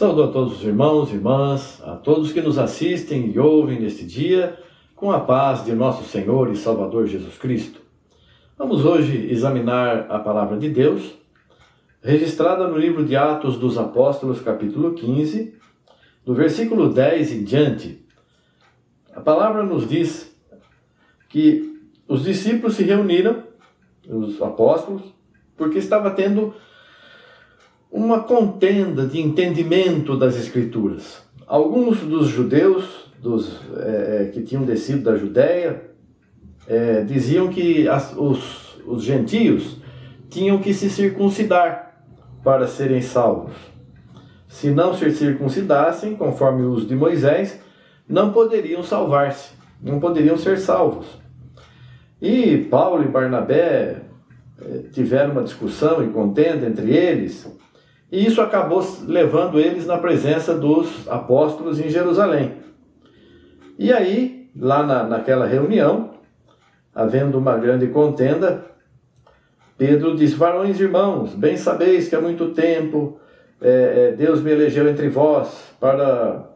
Saúdo a todos os irmãos e irmãs, a todos que nos assistem e ouvem neste dia, com a paz de nosso Senhor e Salvador Jesus Cristo. Vamos hoje examinar a palavra de Deus, registrada no livro de Atos dos Apóstolos, capítulo 15, do versículo 10 em diante. A palavra nos diz que os discípulos se reuniram, os apóstolos, porque estava tendo uma contenda de entendimento das Escrituras. Alguns dos judeus que tinham descido da Judéia diziam que os gentios tinham que se circuncidar para serem salvos. Se não se circuncidassem, conforme o uso de Moisés, não poderiam salvar-se, não poderiam ser salvos. E Paulo e Barnabé tiveram uma discussão e contenda entre eles, e isso acabou levando eles na presença dos apóstolos em Jerusalém. E aí, lá naquela reunião, havendo uma grande contenda, Pedro disse: varões e irmãos, bem sabeis que há muito tempo Deus me elegeu entre vós para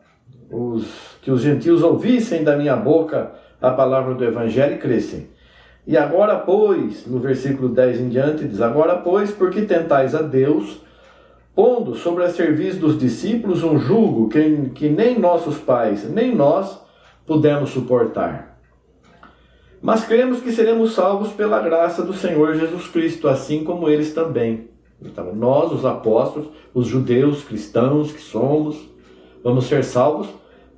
que os gentios ouvissem da minha boca a palavra do Evangelho e crescem. E agora, pois, no versículo 10 em diante, diz: agora, pois, porque tentais a Deus, pondo sobre a cerviz dos discípulos um jugo que nem nossos pais, nem nós pudemos suportar. Mas cremos que seremos salvos pela graça do Senhor Jesus Cristo, assim como eles também. Então, nós, os apóstolos, os judeus, cristãos que somos, vamos ser salvos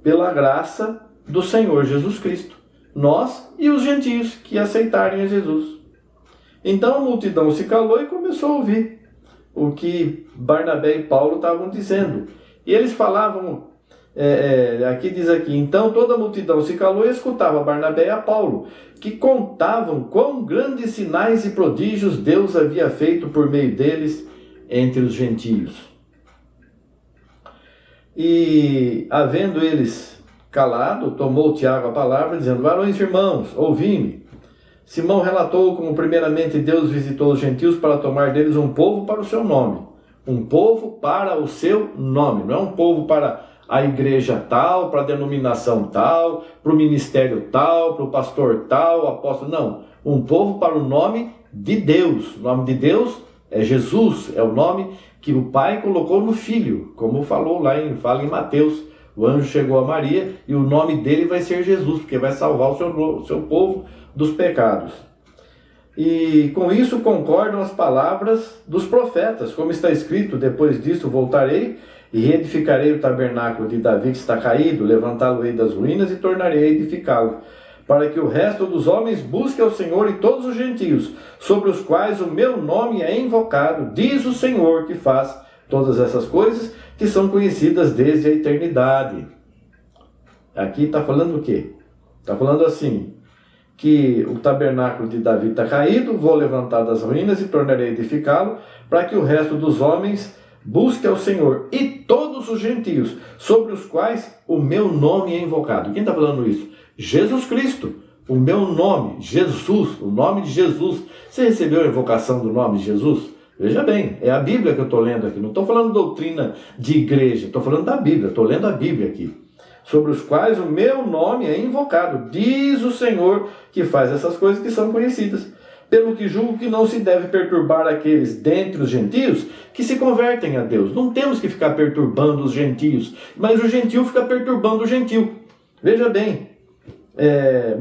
pela graça do Senhor Jesus Cristo. Nós e os gentios que aceitarem a Jesus. Então a multidão se calou e começou a ouvir o que Barnabé e Paulo estavam dizendo. E eles falavam, aqui diz aqui, então toda a multidão se calou e escutava Barnabé e a Paulo, que contavam quão grandes sinais e prodígios Deus havia feito por meio deles entre os gentios. E, havendo eles calado, tomou Tiago a palavra, dizendo: varões e irmãos, ouvi-me. Simão relatou como primeiramente Deus visitou os gentios para tomar deles um povo para o seu nome. Um povo para o seu nome. Não é um povo para a igreja tal, para a denominação tal, para o ministério tal, para o pastor tal, o apóstolo. Não. Um povo para o nome de Deus. O nome de Deus é Jesus. É o nome que o Pai colocou no Filho. Como fala em Mateus. O anjo chegou a Maria e o nome dele vai ser Jesus, porque vai salvar o seu povo dos pecados. E com isso concordam as palavras dos profetas, como está escrito: depois disso voltarei e reedificarei o tabernáculo de Davi que está caído, levantá-lo-ei das ruínas e tornarei a edificá-lo, para que o resto dos homens busque ao Senhor e todos os gentios, sobre os quais o meu nome é invocado, diz o Senhor que faz todas essas coisas que são conhecidas desde a eternidade. Aqui está falando o quê? Está falando assim, que o tabernáculo de Davi está caído, vou levantar das ruínas e tornarei a edificá-lo, para que o resto dos homens busque ao Senhor e todos os gentios, sobre os quais o meu nome é invocado. Quem está falando isso? Jesus Cristo. O meu nome, Jesus, o nome de Jesus. Você recebeu a invocação do nome de Jesus? Veja bem, é a Bíblia que eu estou lendo aqui. Não estou falando doutrina de igreja, estou falando da Bíblia, estou lendo a Bíblia aqui. Sobre os quais o meu nome é invocado, diz o Senhor que faz essas coisas que são conhecidas. Pelo que julgo que não se deve perturbar aqueles dentre os gentios que se convertem a Deus. Não temos que ficar perturbando os gentios, mas o gentio fica perturbando o gentil. Veja bem,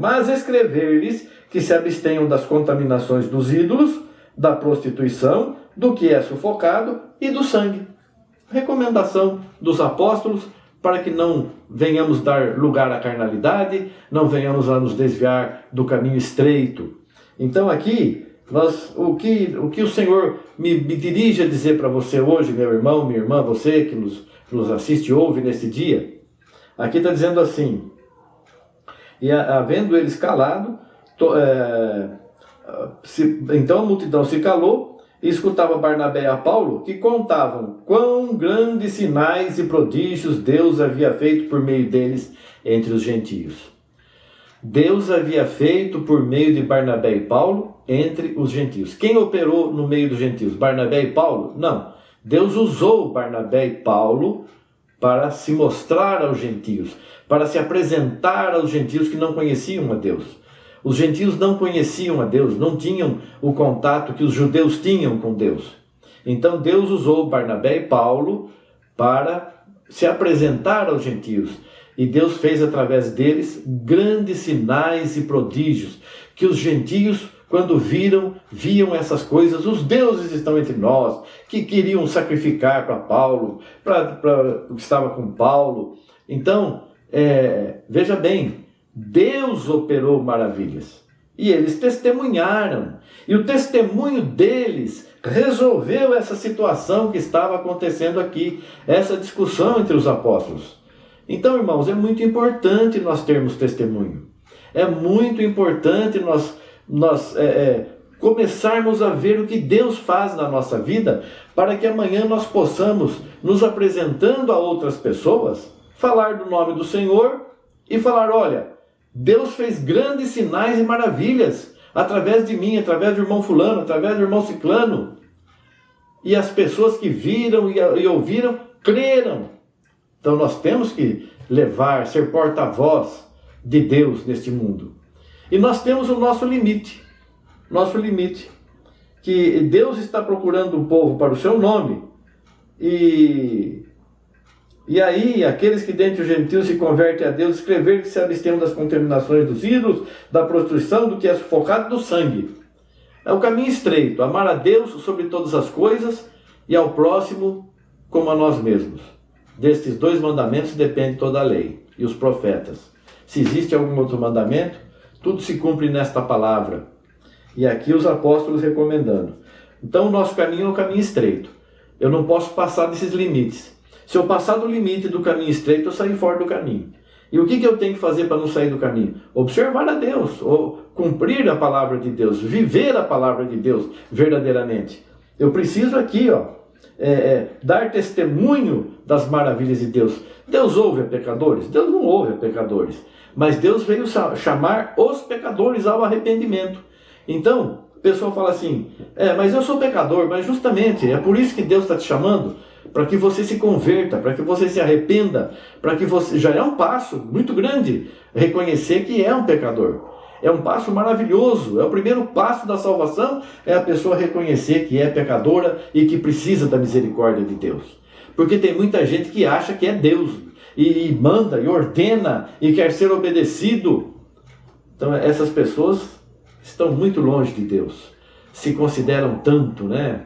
mas escrever-lhes que se abstenham das contaminações dos ídolos, da prostituição, do que é sufocado e do sangue. Recomendação dos apóstolos para que não venhamos dar lugar à carnalidade, não venhamos a nos desviar do caminho estreito. Então aqui, o que o Senhor me dirige a dizer para você hoje, meu irmão, minha irmã, você que nos assiste e ouve nesse dia, aqui está dizendo assim: e havendo eles calado, então a multidão se calou e escutava Barnabé e a Paulo, que contavam quão grandes sinais e prodígios Deus havia feito por meio deles entre os gentios. Deus havia feito por meio de Barnabé e Paulo entre os gentios. Quem operou no meio dos gentios? Barnabé e Paulo? Não. Deus usou Barnabé e Paulo para se mostrar aos gentios, para se apresentar aos gentios que não conheciam a Deus. Os gentios não conheciam a Deus, não tinham o contato que os judeus tinham com Deus. Então Deus usou Barnabé e Paulo para se apresentar aos gentios. E Deus fez através deles grandes sinais e prodígios, que os gentios, quando viam essas coisas, os deuses estão entre nós, que queriam sacrificar para Paulo, para o que estava com Paulo. Então, veja bem, Deus operou maravilhas. E eles testemunharam. E o testemunho deles resolveu essa situação que estava acontecendo aqui, essa discussão entre os apóstolos. Então, irmãos, é muito importante nós termos testemunho. É muito importante nós começarmos a ver o que Deus faz na nossa vida, para que amanhã nós possamos, nos apresentando a outras pessoas, falar do nome do Senhor e falar: olha, Deus fez grandes sinais e maravilhas através de mim, através do irmão fulano, através do irmão ciclano. E as pessoas que viram e ouviram, creram. Então nós temos que ser porta-voz de Deus neste mundo. E nós temos o nosso limite, que Deus está procurando um povo para o seu nome, e aí aqueles que dentre os gentios se convertem a Deus, escrever que se abstenham das contaminações dos ídolos, da prostituição, do que é sufocado, do sangue. É o caminho estreito, amar a Deus sobre todas as coisas e ao próximo como a nós mesmos. Destes 2 mandamentos depende toda a lei e os profetas. Se existe algum outro mandamento, tudo se cumpre nesta palavra. E aqui os apóstolos recomendando. Então o nosso caminho é o caminho estreito. Eu não posso passar desses limites. Se eu passar do limite do caminho estreito, eu saio fora do caminho. E o que eu tenho que fazer para não sair do caminho? Observar a Deus, ou cumprir a palavra de Deus, viver a palavra de Deus verdadeiramente. Eu preciso aqui, dar testemunho das maravilhas de Deus. Deus ouve a pecadores? Deus não ouve a pecadores. Mas Deus veio chamar os pecadores ao arrependimento. Então, a pessoa fala assim: mas eu sou pecador. Mas justamente, é por isso que Deus está te chamando, para que você se converta, para que você se arrependa, para que você... Já é um passo muito grande reconhecer que é um pecador. É um passo maravilhoso. É o primeiro passo da salvação, é a pessoa reconhecer que é pecadora e que precisa da misericórdia de Deus. Porque tem muita gente que acha que é Deus, e manda, e ordena, e quer ser obedecido. Então essas pessoas estão muito longe de Deus. Se consideram tanto, né?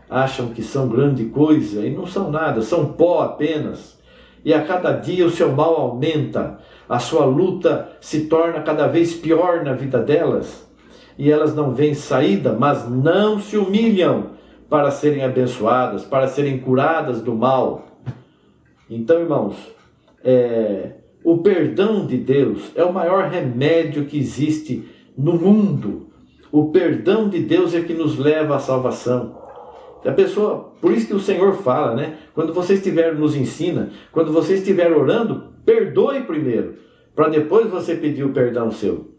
Acham que são grande coisa e não são nada, são pó apenas. E a cada dia o seu mal aumenta, a sua luta se torna cada vez pior na vida delas, e elas não veem saída, mas não se humilham para serem abençoadas, para serem curadas do mal. Então, irmãos, o perdão de Deus é o maior remédio que existe no mundo. O perdão de Deus é que nos leva à salvação. A pessoa, por isso que o Senhor fala, né? Quando você estiver, nos ensina, quando você estiver orando, perdoe primeiro, para depois você pedir o perdão seu.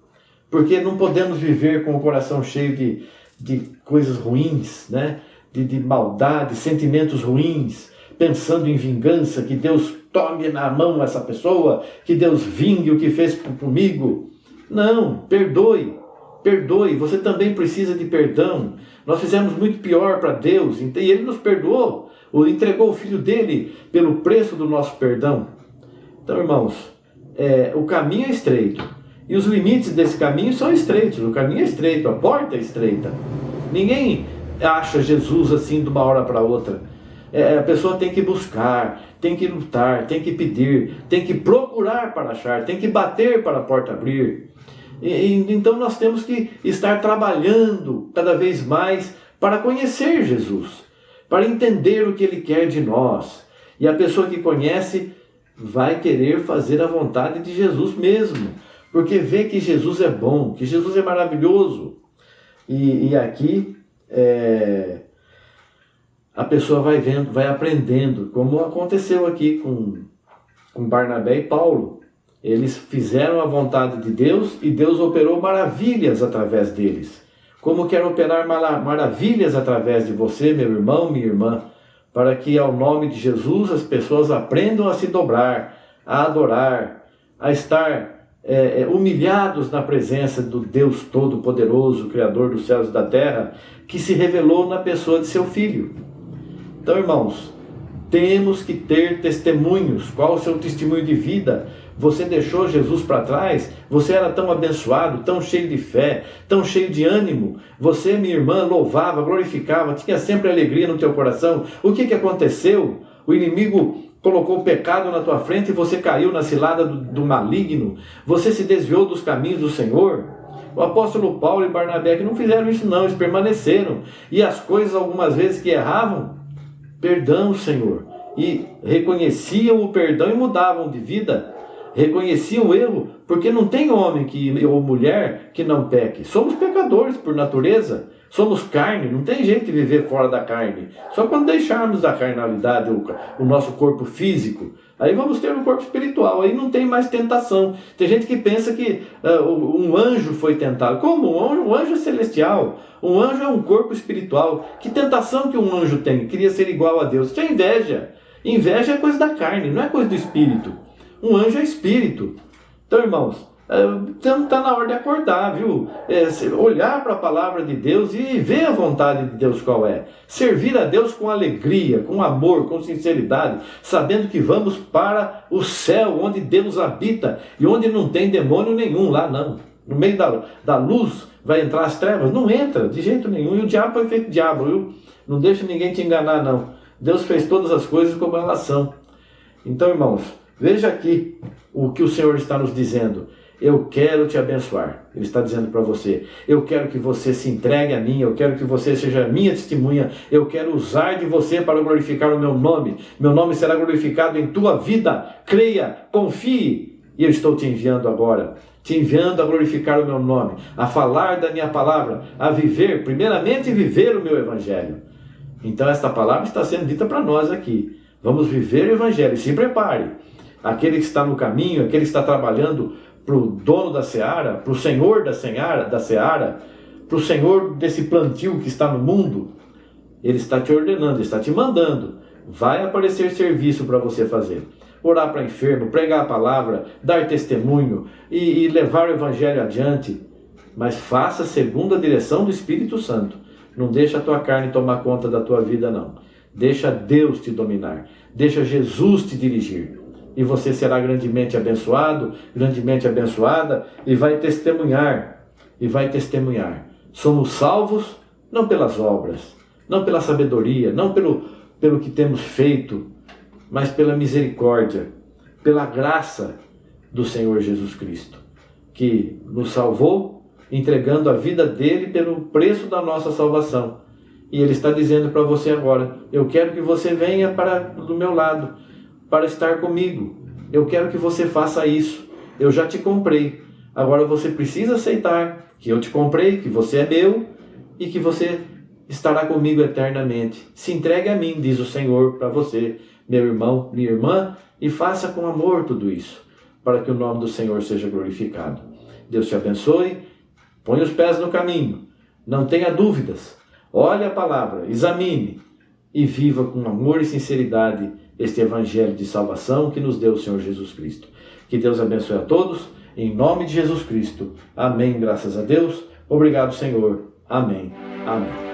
Porque não podemos viver com o coração cheio de coisas ruins, né? De maldade, sentimentos ruins, pensando em vingança, que Deus tome na mão essa pessoa, que Deus vingue o que fez comigo. Não, perdoe. Perdoe, você também precisa de perdão. Nós fizemos muito pior para Deus, e Ele nos perdoou, entregou o Filho dele pelo preço do nosso perdão. Então, irmãos, o caminho é estreito, e os limites desse caminho são estreitos. O caminho é estreito, a porta é estreita. Ninguém acha Jesus assim de uma hora para outra. A pessoa tem que buscar, tem que lutar, tem que pedir, tem que procurar para achar, tem que bater para a porta abrir. Então nós temos que estar trabalhando cada vez mais para conhecer Jesus, para entender o que Ele quer de nós. E a pessoa que conhece vai querer fazer a vontade de Jesus mesmo, porque vê que Jesus é bom, que Jesus é maravilhoso. E aqui a pessoa vai vendo, vai aprendendo, como aconteceu aqui com Barnabé e Paulo. Eles fizeram a vontade de Deus e Deus operou maravilhas através deles. Como quer operar maravilhas através de você, meu irmão, minha irmã, para que ao nome de Jesus as pessoas aprendam a se dobrar, a adorar, a estar humilhados na presença do Deus Todo-Poderoso, Criador dos céus e da terra, que se revelou na pessoa de seu Filho. Então, irmãos, temos que ter testemunhos. Qual o seu testemunho de vida? Você deixou Jesus para trás? Você era tão abençoado, tão cheio de fé, tão cheio de ânimo. Você, minha irmã, louvava, glorificava, tinha sempre alegria no teu coração. O que aconteceu? O inimigo colocou o pecado na tua frente e você caiu na cilada do maligno. Você se desviou dos caminhos do Senhor. O apóstolo Paulo e Barnabé que não fizeram isso não, eles permaneceram. E as coisas algumas vezes que erravam, perdão, Senhor. E reconheciam o perdão e mudavam de vida. Reconheciam o erro, porque não tem homem ou mulher que não peque. Somos pecadores por natureza. Somos carne, não tem jeito de viver fora da carne. Só quando deixarmos da carnalidade o nosso corpo físico, aí vamos ter um corpo espiritual, aí não tem mais tentação. Tem gente que pensa que um anjo foi tentado. Como? Um anjo é celestial, um anjo é um corpo espiritual. Que tentação que um anjo tem? Queria ser igual a Deus. Isso é inveja. Inveja é coisa da carne, não é coisa do espírito. Um anjo é espírito. Então, irmãos, então está na hora de acordar, viu? Olhar para a palavra de Deus e ver a vontade de Deus qual é. Servir a Deus com alegria, com amor, com sinceridade, sabendo que vamos para o céu, onde Deus habita e onde não tem demônio nenhum lá, não. No meio da luz vai entrar as trevas? Não entra, de jeito nenhum. E o diabo foi feito diabo, viu? Não deixa ninguém te enganar, não. Deus fez todas as coisas como elas são. Então, irmãos, veja aqui o que o Senhor está nos dizendo. Eu quero te abençoar. Ele está dizendo para você, eu quero que você se entregue a mim, eu quero que você seja minha testemunha, eu quero usar de você para glorificar o meu nome será glorificado em tua vida, creia, confie, e eu estou te enviando agora, te enviando a glorificar o meu nome, a falar da minha palavra, a viver, primeiramente viver o meu evangelho. Então esta palavra está sendo dita para nós aqui, vamos viver o evangelho, se prepare, aquele que está no caminho, aquele que está trabalhando para o dono da seara, para o senhor da seara, para o senhor desse plantio que está no mundo, ele está te ordenando, está te mandando. Vai aparecer serviço para você fazer. Orar para enfermo, pregar a palavra, dar testemunho e levar o evangelho adiante. Mas faça segundo a direção do Espírito Santo. Não deixa a tua carne tomar conta da tua vida, não. Deixa Deus te dominar. Deixa Jesus te dirigir. E você será grandemente abençoado, grandemente abençoada, e vai testemunhar, Somos salvos não pelas obras, não pela sabedoria, não pelo que temos feito, mas pela misericórdia, pela graça do Senhor Jesus Cristo, que nos salvou, entregando a vida dele pelo preço da nossa salvação. E ele está dizendo para você agora, eu quero que você venha do meu lado, para estar comigo. Eu quero que você faça isso. Eu já te comprei. Agora você precisa aceitar que eu te comprei, que você é meu e que você estará comigo eternamente. Se entregue a mim, diz o Senhor para você, meu irmão, minha irmã, e faça com amor tudo isso, para que o nome do Senhor seja glorificado. Deus te abençoe. Põe os pés no caminho. Não tenha dúvidas. Olhe a palavra, examine e viva com amor e sinceridade este evangelho de salvação que nos deu o Senhor Jesus Cristo. Que Deus abençoe a todos, em nome de Jesus Cristo. Amém, graças a Deus. Obrigado, Senhor. Amém. Amém.